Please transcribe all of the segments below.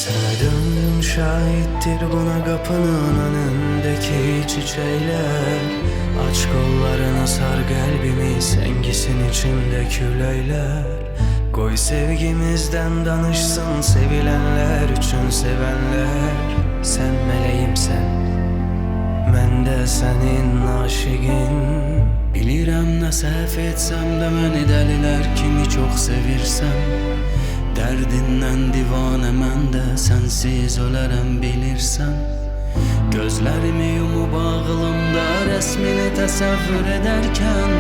Sana döndüm şahittir buna kapının önündeki çiçekler. Aç kollarını sar kalbimi sengisin içimde küleyler. Koy sevgimizden danışsın sevilenler için sevenler. Sen meleğimsen ben de senin aşığın. Bilirəm nə səhv etsəm də məni dəlilər kimi çox sevirsəm. Dərdindən divanə mən də sənsiz ölərəm bilirsən. Gözlərimi yumub ağlımda rəsmini təsəvvür edərkən,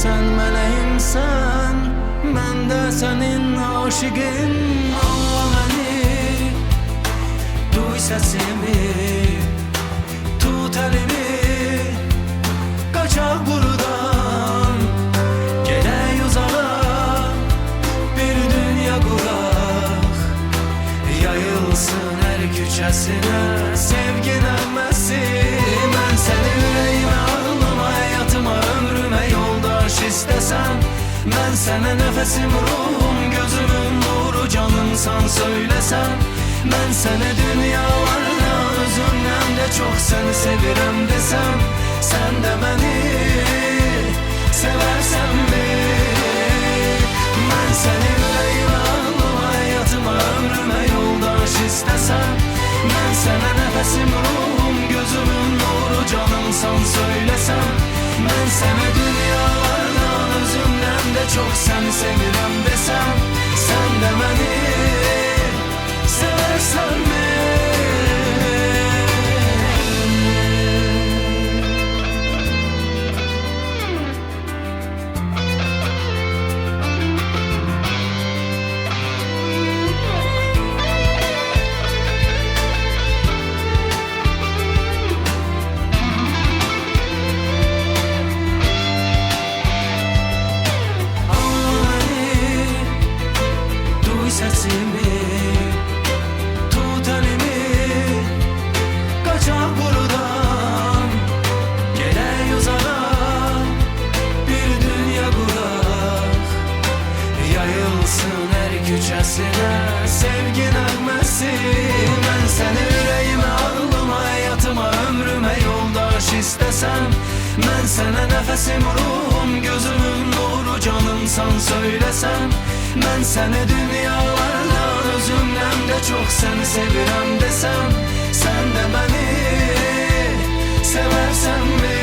sən mələyimsən, mən də sənin aşığın. Anla məni, duy səsimi, tut əlimi, kaçak buradan, gedək uzağa, bir dünya quraq. Yayılsın hər küçəsinə sevgi nəğməsi. Mən səni ürəyimə, ağlıma, həyatıma, ömrümə yoldaş istəsəm. Mən sənə nəfəsim, ruhum, gözümün nuru, canımsan söyləsəm. Mən sənə dünyalardan özümdən də çox səni sevirəm desəm. Sen de beni seversen mi? Ben seni yüreğime, ağlıma, hayatıma, ömrüme yoldaş istesem. Ben sana nefesim, ruhum, gözümün nuru, canımsan söylesem. Ben sana dünyalardan özümden de çok seni sevirem desem. Sen de beni seversen mi? Sesimi, tut elimi, kaçak buradan, gedək uzağa, bir dünya quraq. Yayılsın hər küçəsinə sevgi nəğməsi. Mən səni ürəyimə, ağlıma, həyatıma, ömrümə yoldaş istəsəm. Mən sənə nəfəsim, ruhum, gözümün nuru, canımsan söylesem. Ben seni dünyalardan özümden de çok seni sevirem desem. Sen de beni seversen mi?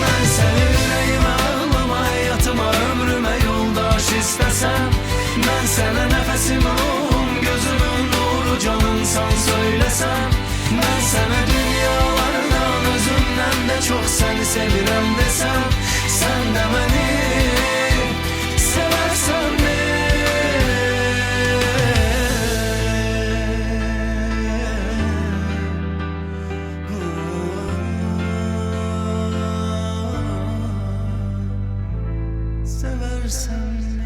Ben seni yüreğime, ağlıma, hayatıma, ömrüme yoldaş istesem. Ben sana nefesim, ruhum, gözümün nuru, canımsan söylesem. Ben sana dünyalardan özümden de çok seni sevirem desem. Sen de beni seversen mi? Seversen mi?